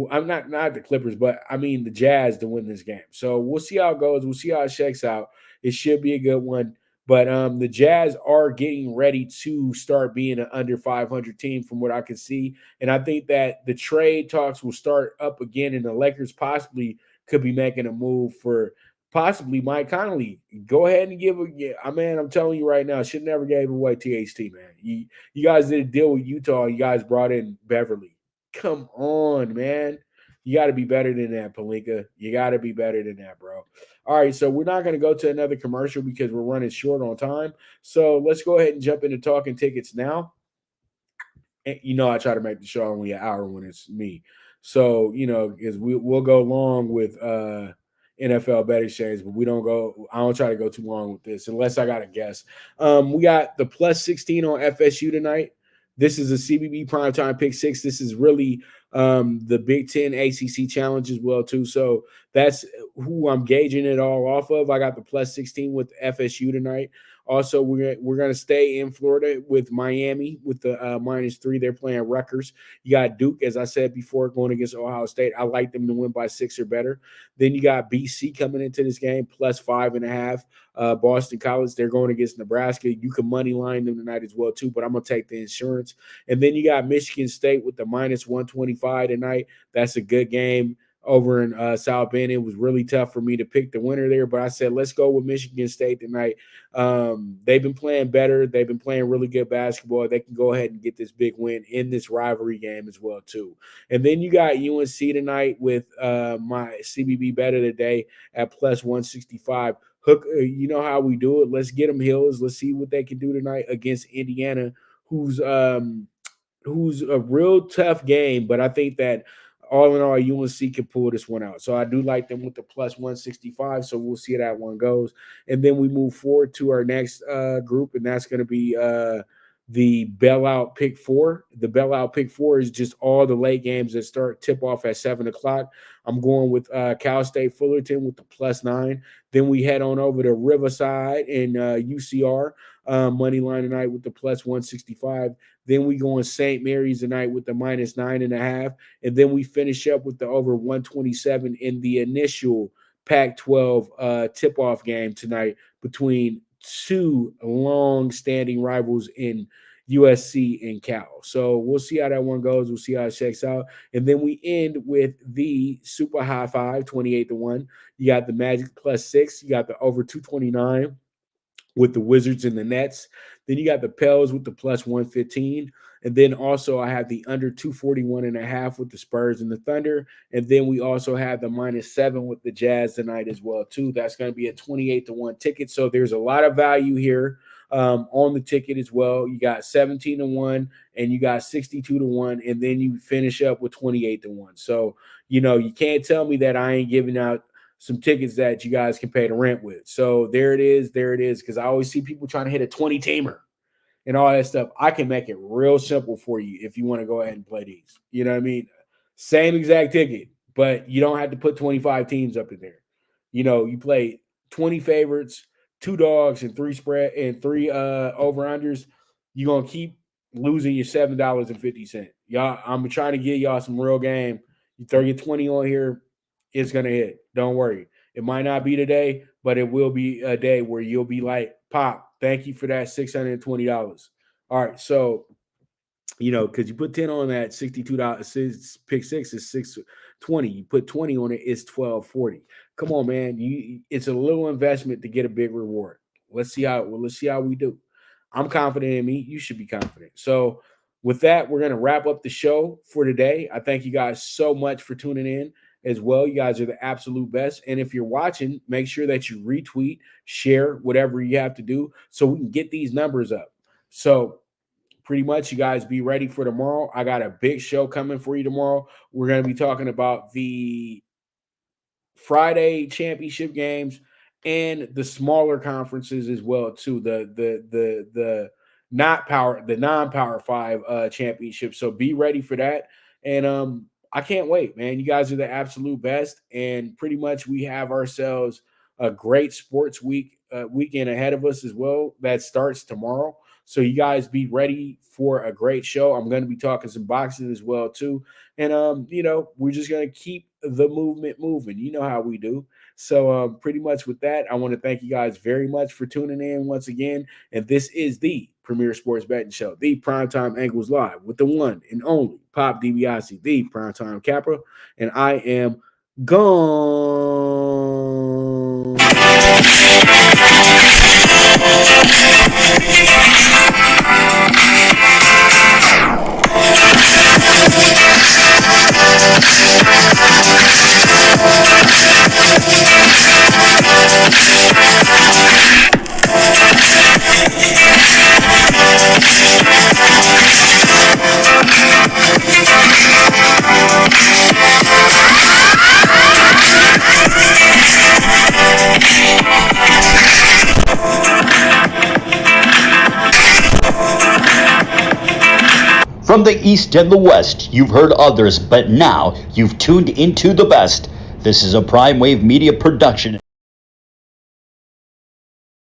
[SPEAKER 2] I'm not the Clippers, but I mean the Jazz to win this game. So we'll see how it goes. We'll see how it shakes out. It should be a good one. But the Jazz are getting ready to start being an under 500 team from what I can see. And I think that the trade talks will start up again, and the Lakers possibly could be making a move for possibly Mike Conley. Go ahead and give man, I'm telling you right now, should never gave away THT, man. You guys did a deal with Utah. You guys brought in Beverly. Come on, man. You got to be better than that, Pelinka. You got to be better than that, bro. All right, so we're not going to go to another commercial because we're running short on time. So let's go ahead and jump into talking tickets now. And, I try to make the show only an hour when it's me. So, because we'll go long with NFL bet exchange, but I don't try to go too long with this unless I got to guess. We got the plus 16 on FSU tonight. This is a CBB PrimeTime PK6. This is really the Big Ten ACC challenge as well, too. So that's who I'm gauging it all off of. I got the plus 16 with FSU tonight. Also, we're going to stay in Florida with Miami with the -3. They're playing Rutgers. You got Duke, as I said before, going against Ohio State. I like them to win by 6 or better. Then you got BC coming into this game, plus 5.5. Boston College, they're going against Nebraska. You can money line them tonight as well, too, but I'm going to take the insurance. And then you got Michigan State with the -125 tonight. That's a good game. Over in South Bend, it was really tough for me to pick the winner there, but I said, let's go with Michigan State tonight. They've been playing better. They've been playing really good basketball. They can go ahead and get this big win in this rivalry game as well, too. And then you got UNC tonight with my CBB bet of the day at plus 165. Hook, you know how we do it. Let's get them Hills. Let's see what they can do tonight against Indiana, who's a real tough game, but I think that all in all, UNC can pull this one out. So I do like them with the plus 165. So we'll see how that one goes. And then we move forward to our next group, and that's going to be the Bailout PK4. The Bailout PK4 is just all the late games that start tip off at 7 o'clock. I'm going with Cal State Fullerton with the plus 9. Then we head on over to Riverside and UCR money line tonight with the plus 165. Then we go on St. Mary's tonight with the -9.5. And then we finish up with the over 127 in the initial Pac-12 tip-off game tonight between two long-standing rivals in USC and Cal. So we'll see how that one goes. We'll see how it shakes out. And then we end with the super high 5, 28-1. You got the Magic plus 6. You got the over 229. with the Wizards and the Nets. Then you got the Pels with the plus 115. And then also I have the under 241.5 with the Spurs and the Thunder. And then we also have the -7 with the Jazz tonight as well, too. That's going to be a 28-1 ticket. So there's a lot of value here on the ticket as well. You got 17-1 and you got 62-1. And then you finish up with 28-1. So, you can't tell me that I ain't giving out some tickets that you guys can pay the rent with. So there it is. Because I always see people trying to hit a 20-teamer and all that stuff. I can make it real simple for you if you want to go ahead and play these. You know what I mean? Same exact ticket, but you don't have to put 25 teams up in there. You play 20 favorites, 2 dogs, and 3 spread and 3 over-unders. You're going to keep losing your $7.50. Y'all, I'm trying to give y'all some real game. You throw your 20 on here, it's going to hit. Don't worry. It might not be today, but it will be a day where you'll be like, Pop, thank you for that $620. All right. So, because you put 10 on that, $62, pick 6 is $620. You put 20 on it, it's $12.40. Come on, man. It's a little investment to get a big reward. Let's see how we do. I'm confident in me. You should be confident. So with that, we're going to wrap up the show for today. I thank you guys so much for tuning in as well. You guys are the absolute best. And if you're watching, make sure that you retweet, share, whatever you have to do so we can get these numbers up. So pretty much you guys be ready for tomorrow. I got a big show coming for you tomorrow. We're going to be talking about the Friday championship games and the smaller conferences as well too. The non-Power 5 championship. So be ready for that. And I can't wait, man. You guys are the absolute best. And pretty much we have ourselves a great sports weekend ahead of us as well that starts tomorrow. So you guys be ready for a great show. I'm going to be talking some boxing as well too. And, we're just going to keep the movement moving. You know how we do. So pretty much with that, I want to thank you guys very much for tuning in once again. And this is the Premier Sports Betting Show, the PrimeTime Angles Live with the one and only Pop DiBiase, the PrimeTime Capper. And I am gone.
[SPEAKER 1] From the East and the West, you've heard others, but now you've tuned into the best. This is a Prime Wave Media production.